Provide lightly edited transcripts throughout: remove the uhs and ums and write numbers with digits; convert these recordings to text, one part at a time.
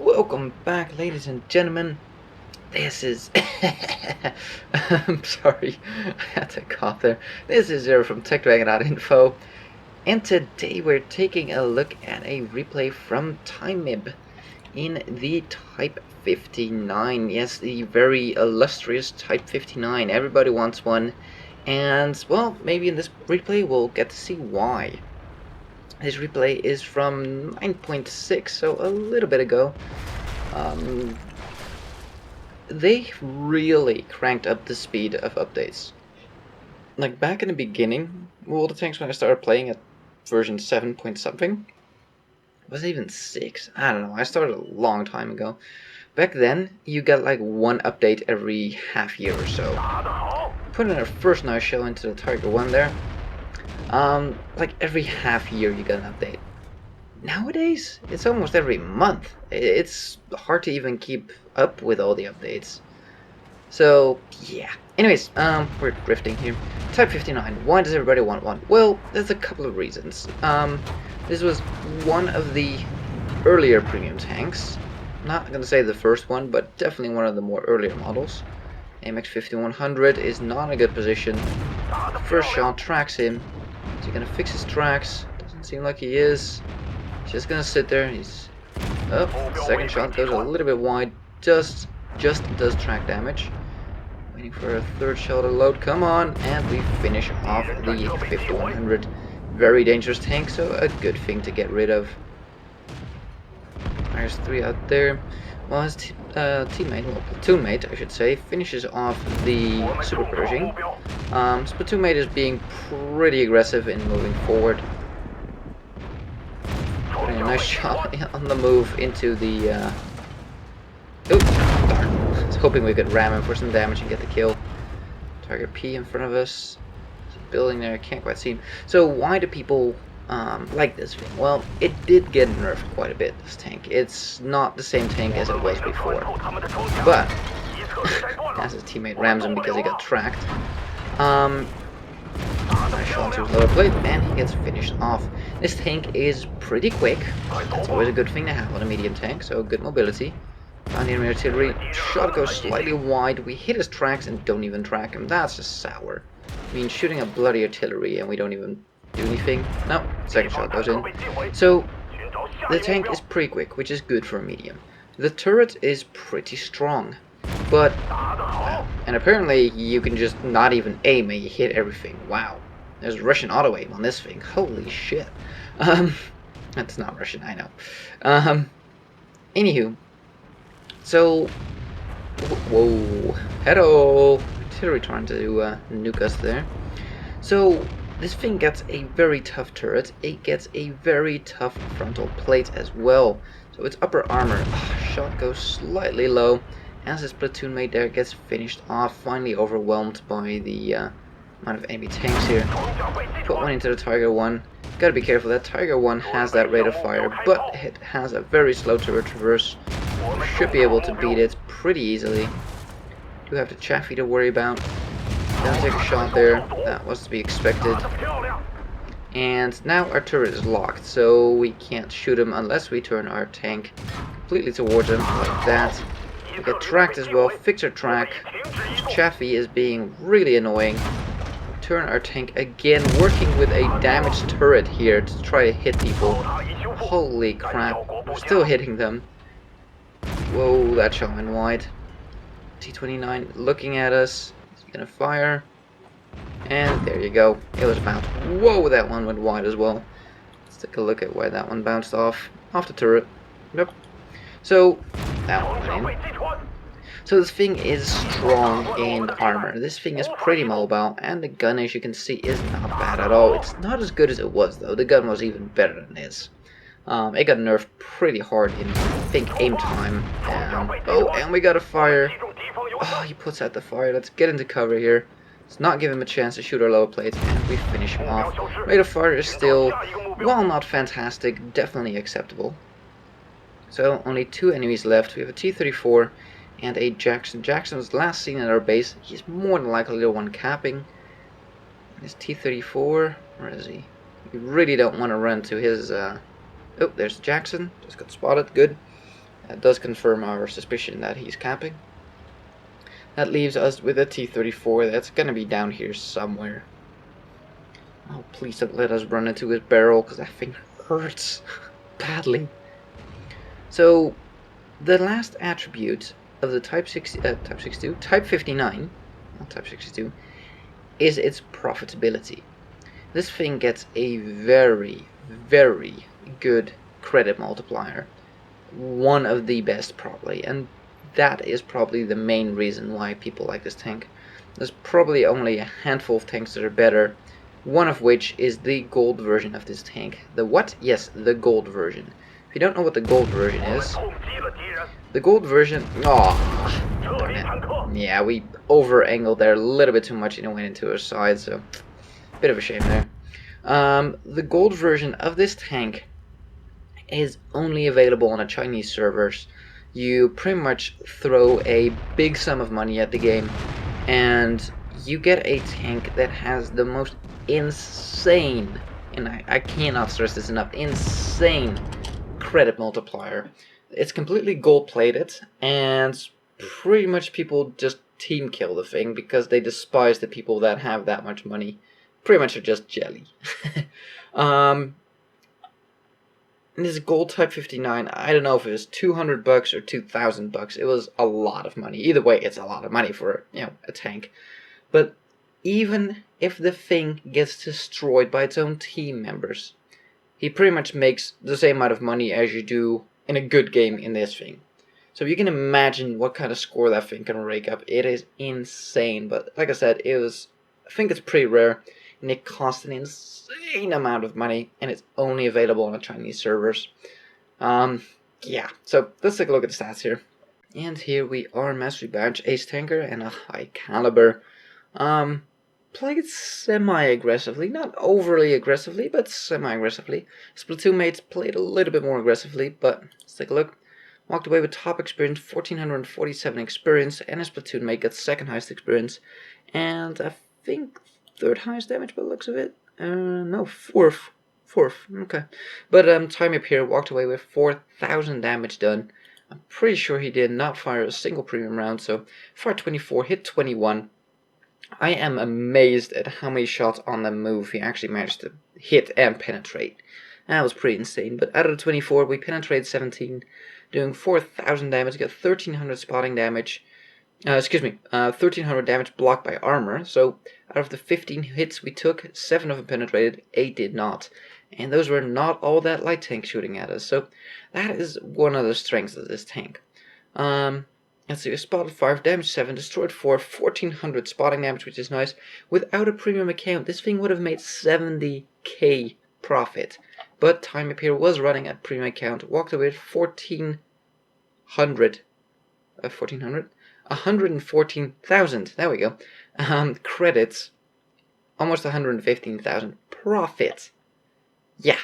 Welcome back, ladies and gentlemen. This is I'm sorry, I had to cough there. This is Zero from TechDragon.info, and today we're taking a look at a replay from TimeMib in the Type 59. Yes, the very illustrious Type 59. Everybody wants one, and well, maybe in this replay we'll get to see why. This replay is from 9.6, so a little bit ago. They really cranked up the speed of updates. Like back in the beginning, all the tanks when I started playing at version 7 point something, was it even 6? I don't know, I started a long time ago. Back then, you got like one update every half year or so. Put in our first nice shell into the Tiger 1 there. Like every half year you got an update. Nowadays, it's almost every month. It's hard to even keep up with all the updates. So, yeah. Anyways, we're drifting here. Type 59, why does everybody want one? Well, there's a couple of reasons. This was one of the earlier premium tanks. Not gonna say the first one, but definitely one of the more earlier models. AMX 5100 is not in a good position. First shot tracks him. Is he gonna fix his tracks? Doesn't seem like he is. He's just gonna sit there. He's up. Second shot goes a little bit wide. Just does track damage. Waiting for a third shell to load. Come on, and we finish off the 5100. Very dangerous tank, so a good thing to get rid of. There's 3 out there. Well, his teammate, well, platoon mate, I should say, finishes off the Super Pershing. His platoon mate is being pretty aggressive in moving forward. Putting a nice shot on the move into the... Oops, darn. I was hoping we could ram him for some damage and get the kill. Target P in front of us. There's a building there, I can't quite see him. So why do people like this thing? Well, it did get nerfed quite a bit, this tank. It's not the same tank as it was before. But, as his teammate rams him because he got tracked. Nice shot onto his lower plate, and he gets finished off. This tank is pretty quick. That's always a good thing to have on a medium tank, so good mobility. Found enemy artillery. Shot goes slightly wide. We hit his tracks and don't even track him. That's just sour. I mean, shooting a bloody artillery and we don't even do anything. No, second shot goes in. So, the tank is pretty quick, which is good for a medium. The turret is pretty strong. But, and apparently you can just not even aim and you hit everything. Wow. There's Russian auto aim on this thing. Holy shit. That's not Russian, I know. Anywho. So, whoa. Hello. Artillery trying to nuke us there. So, this thing gets a very tough turret. It gets a very tough frontal plate as well. So its upper armor. Shot goes slightly low. As his platoon mate there gets finished off, finally overwhelmed by the amount of enemy tanks here. Put one into the Tiger 1. Gotta be careful, that Tiger 1 has that rate of fire, but it has a very slow turret traverse. Should be able to beat it pretty easily. Do have the Chaffee to worry about. Gonna take a shot there, that was to be expected. And now our turret is locked, so we can't shoot him unless we turn our tank completely towards him, like that. We get tracked as well, fix our track. Chaffee is being really annoying. Turn our tank again, working with a damaged turret here to try to hit people. Holy crap, we're still hitting them. Whoa, that shot went wide. T-29 looking at us. He's gonna fire. And there you go, it was bounced. Whoa, that one went wide as well. Let's take a look at where that one bounced off the turret. Yep. So, that one went in. So this thing is strong in armor. This thing is pretty mobile, and the gun, as you can see, is not bad at all. It's not as good as it was, though. The gun was even better than this. It got nerfed pretty hard in, I think, aim time. And we got a fire. Oh, he puts out the fire. Let's get into cover here. Let's not give him a chance to shoot our lower plate, and we finish him off. Rate of fire is still, while not fantastic, definitely acceptable. So, only 2 enemies left. We have a T-34 and a Jackson. Jackson was last seen at our base. He's more than likely the one capping. His T-34, where is he? We really don't want to run to his, oh, there's Jackson. Just got spotted, good. That does confirm our suspicion that he's camping. That leaves us with a T-34 that's gonna be down here somewhere. Oh, please don't let us run into his barrel, because that thing hurts badly. So, the last attribute of the Type 59, not Type 62, is its profitability. This thing gets a very, very good credit multiplier. One of the best, probably, and that is probably the main reason why people like this tank. There's probably only a handful of tanks that are better, one of which is the gold version of this tank. The what? Yes, the gold version. If you don't know what the gold version is, the gold version... Oh, darn it. Yeah, we over-angled there a little bit too much and it went into our side, so bit of a shame there. The gold version of this tank is only available on the Chinese servers. You pretty much throw a big sum of money at the game and you get a tank that has the most insane, and I cannot stress this enough, insane credit multiplier. It's completely gold plated, and pretty much people just team kill the thing because they despise the people that have that much money. Pretty much are just jelly. This gold Type 59, I don't know if it was $200 or $2,000. It was a lot of money. Either way, it's a lot of money for, you know, a tank. But even if the thing gets destroyed by its own team members, he pretty much makes the same amount of money as you do in a good game in this thing. So you can imagine what kind of score that thing can rake up. It is insane. But like I said, I think it's pretty rare. And it costs an insane amount of money, and it's only available on the Chinese servers. Yeah, so let's take a look at the stats here. And here we are, Mastery Badge, Ace Tanker, and a High Caliber. Played semi-aggressively, not overly aggressively, but semi-aggressively. Splatoon mates played a little bit more aggressively, but let's take a look. Walked away with top experience, 1447 experience, and a Splatoon mate got second highest experience, and I think third highest damage by the looks of it. No, fourth. Okay. But Time Up here walked away with 4,000 damage done. I'm pretty sure he did not fire a single premium round, so fired 24, hit 21. I am amazed at how many shots on the move he actually managed to hit and penetrate. That was pretty insane. But out of the 24, we penetrated 17, doing 4,000 damage, got 1,300 spotting damage. 1,300 damage blocked by armor. So out of the 15 hits we took, 7 of them penetrated, 8 did not. And those were not all that light tank shooting at us. So that is one of the strengths of this tank. Let's see, spotted 5, damage 7, destroyed 4, 1,400 spotting damage, which is nice. Without a premium account, this thing would have made 70k profit. But Time Up here was running at premium account, walked away with 114,000, there we go, credits, almost 115,000 profit. Yeah,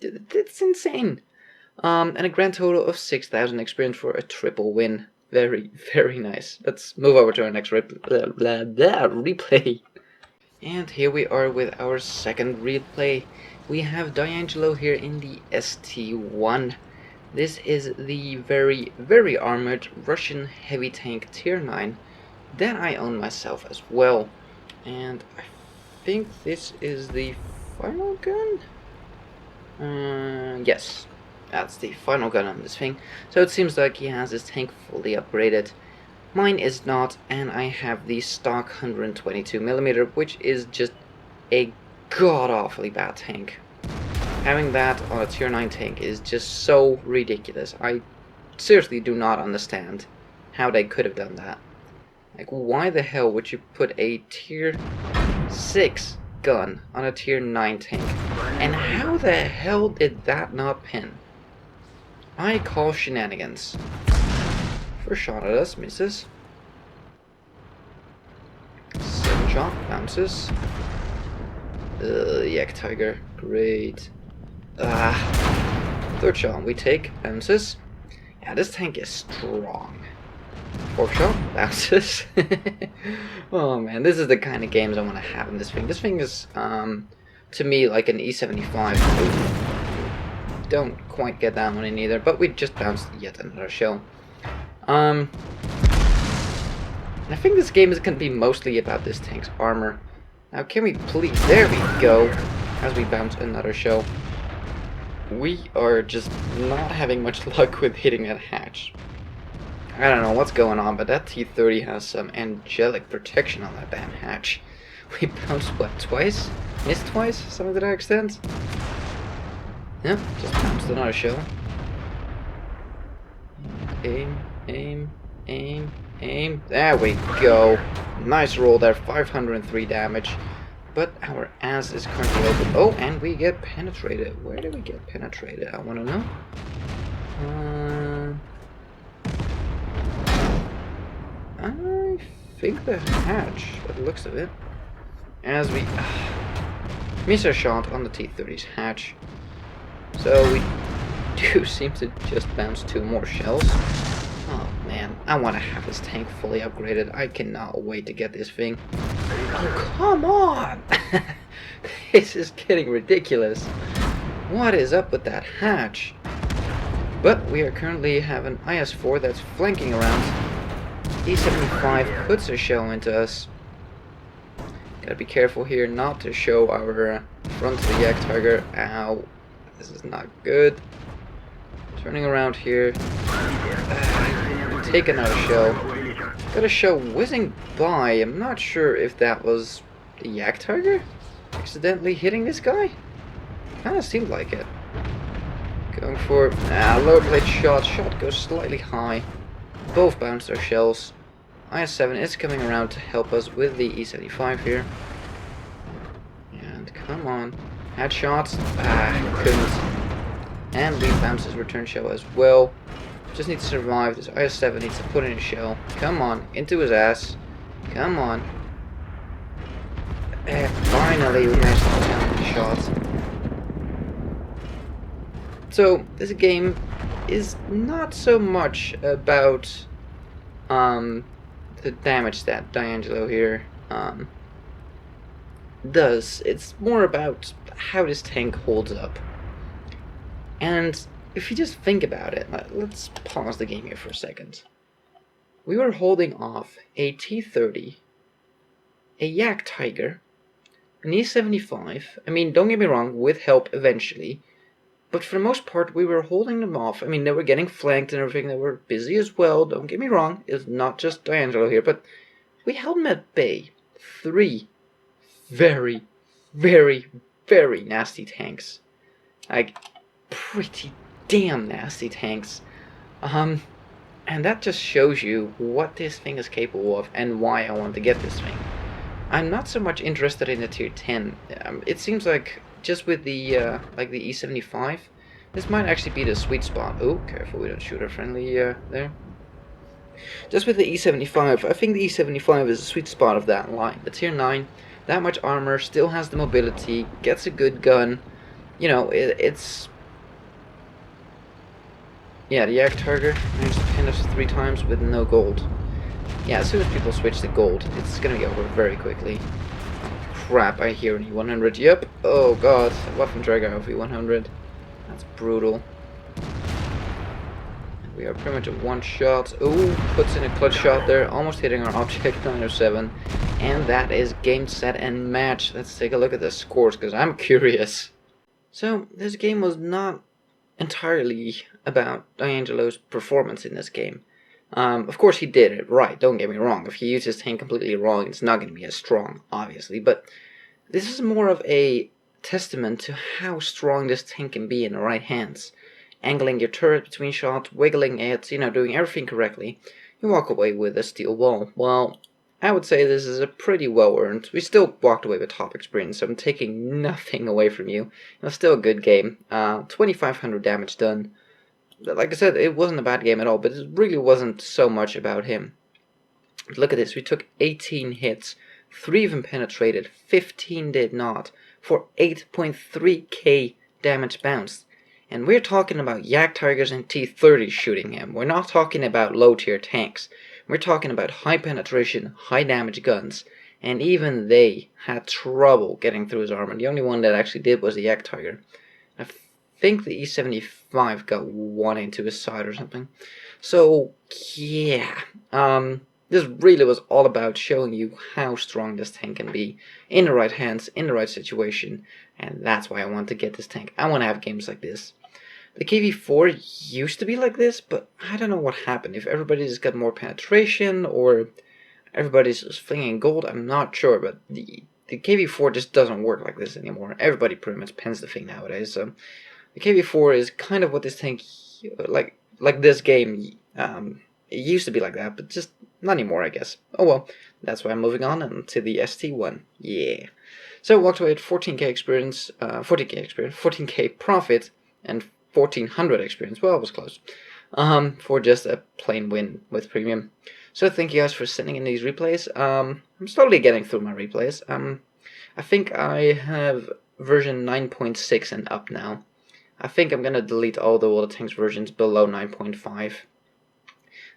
that's insane. And a grand total of 6,000 experience for a triple win. Very, very nice. Let's move over to our next replay. And here we are with our second replay. We have D'Angelo here in the ST1. This is the very, very armored Russian heavy tank tier 9 that I own myself as well. And I think this is the final gun? Yes, that's the final gun on this thing. So it seems like he has his tank fully upgraded. Mine is not, and I have the stock 122mm, which is just a god-awfully bad tank. Having that on a tier 9 tank is just so ridiculous. I seriously do not understand how they could have done that. Like, why the hell would you put a tier 6 gun on a tier 9 tank? And how the hell did that not pin? I call shenanigans. First shot at us, misses. Second shot, bounces. Yak Tiger, great. Third shot, we take, bounces. Yeah, this tank is strong. Fourth shot, bounces. Oh man, this is the kind of games I want to have in this thing. This thing is, to me, like an E75. don't quite get that one in either, but we just bounced yet another shell. I think this game is going to be mostly about this tank's armor. Now, can we please... There we go! As we bounce another shell. We are just not having much luck with hitting that hatch. I don't know what's going on, but that T-30 has some angelic protection on that damn hatch. We bounced, what, twice? Missed twice? Something to that extent? Yep, just bounced another shell. Aim, aim, aim, aim. There we go. Nice roll there, 503 damage. But our ass is currently open. Oh, and we get penetrated. Where did we get penetrated? I want to know. I think the hatch, by the looks of it. As we miss a shot on the T-30's hatch. So we do seem to just bounce 2 more shells. Oh man, I want to have this tank fully upgraded. I cannot wait to get this thing. Oh, come on! This is getting ridiculous. What is up with that hatch? But we are currently have an IS-4 that's flanking around. E75 puts a shell into us. Gotta be careful here not to show our front of the Yak Tiger. Ow. This is not good. Turning around here. Take another shell. Got a shell whizzing by. I'm not sure if that was the Yak Tiger accidentally hitting this guy. Kinda seemed like it. Going for lower plate shot. Shot goes slightly high. Both bounce their shells. IS-7 is coming around to help us with the E75 here. And come on. Headshots. Couldn't. And we bounce his return shell as well. Just need to survive. This IS-7 needs to put in a shell. Come on. Into his ass. Come on. Finally we managed to put down the shots. So this game is not so much about the damage that D'Angelo here does. It's more about how this tank holds up. And if you just think about it, let's pause the game here for a second. We were holding off a T-30, a Yak Tiger, an E75. I mean, don't get me wrong, with help eventually. But for the most part, we were holding them off. I mean, they were getting flanked and everything. They were busy as well. Don't get me wrong. It's not just D'Angelo here. But we held them at bay. 3 very, very, very nasty tanks. Like, pretty damn nasty tanks. And that just shows you what this thing is capable of and why I want to get this thing. I'm not so much interested in the tier 10. It seems like just with the like the E75, this might actually be the sweet spot. Oh, careful, we don't shoot our friendly there. Just with the E75, I think the E75 is the sweet spot of that line. The tier 9, that much armor, still has the mobility, gets a good gun. You know, it's... Yeah, the Yak Tiger managed to pin us 3 times with no gold. Yeah, as soon as people switch to gold, it's gonna be over very quickly. Crap, I hear an E100. Yep. Oh god, Waffendrager of E100. That's brutal. We are pretty much at 1 shot. Ooh, puts in a clutch shot there, almost hitting our object, 907. And that is game, set, and match. Let's take a look at the scores, because I'm curious. So, this game was not entirely about D'Angelo's performance in this game. Of course he did it right, don't get me wrong. If he used his tank completely wrong, it's not going to be as strong, obviously. But this is more of a testament to how strong this tank can be in the right hands. Angling your turret between shots, wiggling it, you know, doing everything correctly. You walk away with a steel wall. Well, I would say this is a pretty well earned. We still walked away with top experience, so I'm taking nothing away from you. It was still a good game. 2,500 damage done. Like I said, it wasn't a bad game at all, but it really wasn't so much about him. Look at this, we took 18 hits, 3 of them penetrated, 15 did not, for 8.3k damage bounced. And we're talking about Yak Tigers and T-30 shooting him. We're not talking about low tier tanks. We're talking about high penetration, high damage guns. And even they had trouble getting through his armor. The only one that actually did was the Yak Tiger. I think the E75 got one into his side or something. So yeah, this really was all about showing you how strong this tank can be in the right hands, in the right situation, and that's why I want to get this tank. I want to have games like this. The KV4 used to be like this, but I don't know what happened. If everybody just got more penetration or everybody's just flinging gold, I'm not sure, but the KV4 just doesn't work like this anymore. Everybody pretty much pens the thing nowadays, so the KV4 is kind of what this tank, like this game, it used to be like that, but just not anymore, I guess. Oh well, that's why I'm moving on to the ST1. Yeah. So walked away at 14k experience, 14k profit, and 1400 experience. Well, it was close. For just a plain win with premium. So thank you guys for sending in these replays. I'm slowly getting through my replays. I think I have version 9.6 and up now. I think I'm gonna delete all the World of Tanks versions below 9.5.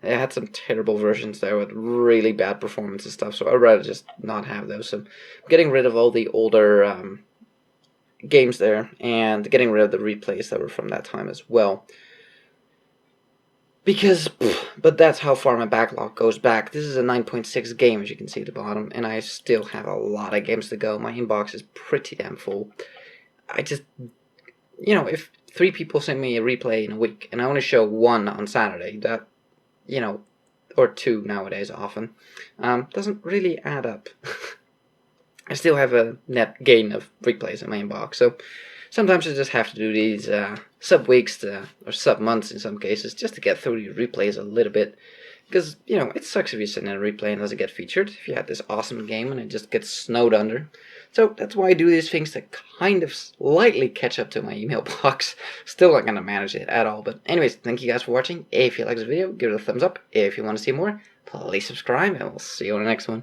They had some terrible versions there with really bad performance and stuff, so I'd rather just not have those. So I'm getting rid of all the older games there, and getting rid of the replays that were from that time as well. Because, but that's how far my backlog goes back. This is a 9.6 game, as you can see at the bottom, and I still have a lot of games to go. My inbox is pretty damn full. I just, if 3 people send me a replay in a week, and I only show 1 on Saturday, that, or 2 nowadays often, doesn't really add up. I still have a net gain of replays in my inbox, so sometimes I just have to do these sub-weeks or sub-months in some cases just to get through the replays a little bit. Because, it sucks if you send in a replay and doesn't get featured, if you had this awesome game and it just gets snowed under. So that's why I do these things to kind of slightly catch up to my email box. Still not going to manage it at all. But anyways, thank you guys for watching. If you like this video, give it a thumbs up. If you want to see more, please subscribe, and we'll see you on the next one.